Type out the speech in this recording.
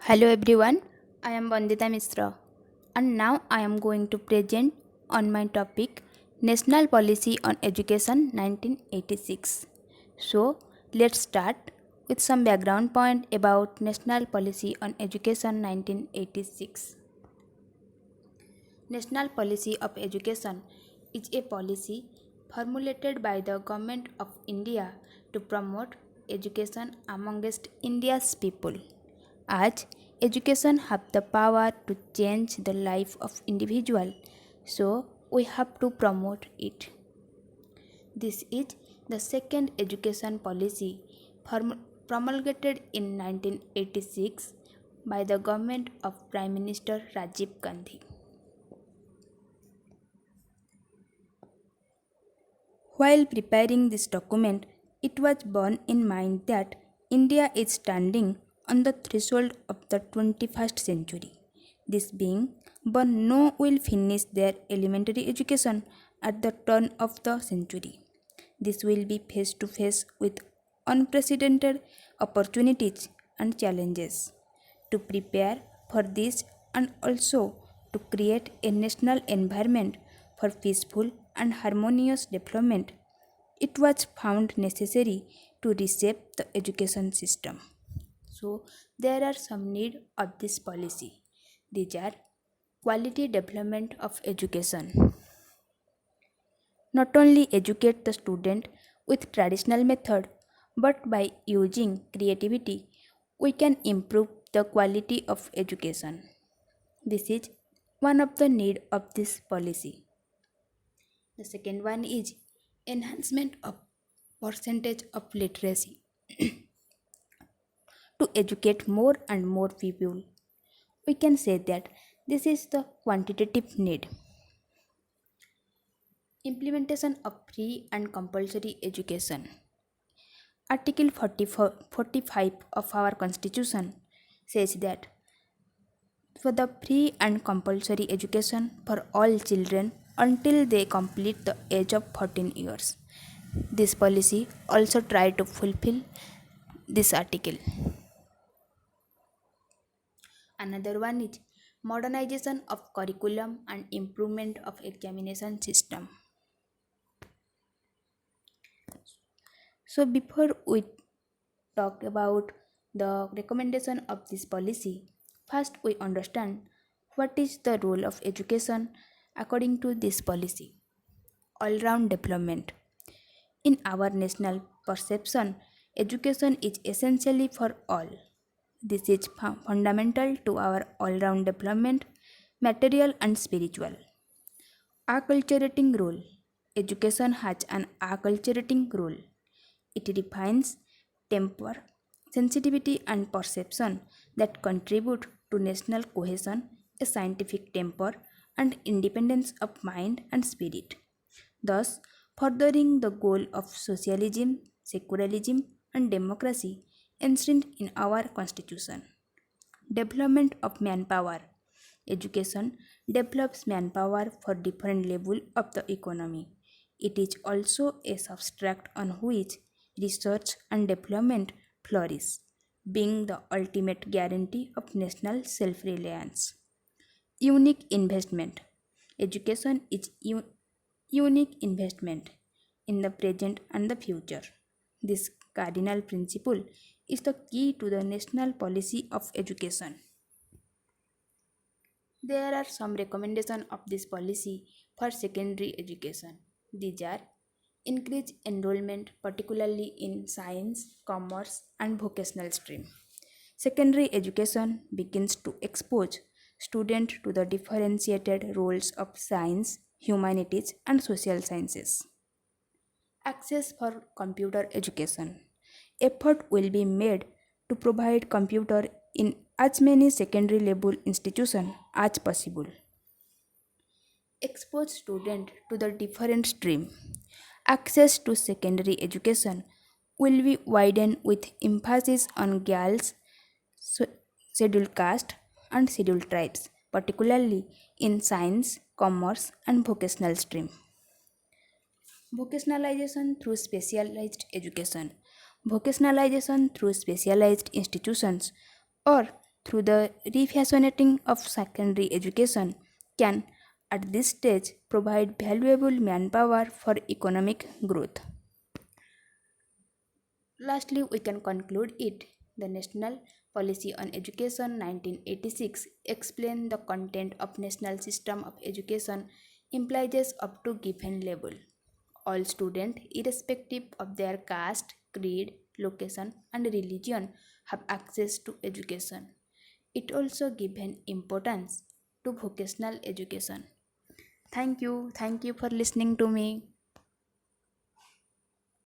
Hello everyone, I am Bandita Mishra and now I am going to present on my topic National Policy on Education 1986. So let's start with some background point about National Policy on Education 1986. National Policy of Education is a policy formulated by the Government of India to promote education amongst India's people. As education have the power to change the life of individual, so we have to promote it. This is the second education policy promulgated in 1986 by the government of Prime Minister Rajiv Gandhi. While preparing this document, it was borne in mind that India is standing on the threshold of the 21st century. This being born, no will finish their elementary education at the turn of the century. This will be face to face with unprecedented opportunities and challenges. To prepare for this and also to create a national environment for peaceful and harmonious development, it was found necessary to reshape the education system. So, there are some need of this policy. These are quality development of education. Not only educate the student with traditional method, but by using creativity, we can improve the quality of education. This is one of the need of this policy. The second one is enhancement of percentage of literacy to educate more and more people. We can say that this is the quantitative need. Implementation of free and compulsory education. Article 45 of our constitution says that for the free and compulsory education for all children until they complete the age of 14 years. This policy also tried to fulfill this article. Another one is modernization of curriculum and improvement of examination system. So before we talk about the recommendation of this policy, first we understand what is the role of education according to this policy. All-round development. In our national perception, education is essentially for all. This is fundamental to our all-round development, material and spiritual. Acculturating role. Education has an acculturating role. It defines temper, sensitivity, and perception that contribute to national cohesion, a scientific temper, and independence of mind and spirit, thus furthering the goal of socialism, secularism, and democracy enshrined in our constitution. Development of manpower. Education develops manpower for different level of the economy. It is also a substract on which research and development flourish, being the ultimate guarantee of national self-reliance. Unique investment. Education is unique investment in the present and the future. This cardinal principle is the key to the national policy of education. There are some recommendations of this policy for secondary education. These are increase enrollment particularly in science, commerce and vocational stream. Secondary education begins to expose students to the differentiated roles of science, humanities and social sciences. Access for computer education. Effort will be made to provide computer in as many secondary level institutions as possible. Expose students to the different stream. Access to secondary education will be widened with emphasis on girls, scheduled caste, and scheduled tribes, particularly in science, commerce, and vocational stream. Vocationalization through specialized education. Vocationalization through specialized institutions or through the refashioning of secondary education can at this stage provide valuable manpower for economic growth. Lastly, we can conclude it. The National Policy on Education 1986 explains the content of national system of education implies up to given level. All students, irrespective of their caste, creed, location, and religion, have access to education. It also given importance to vocational education. Thank you for listening to me.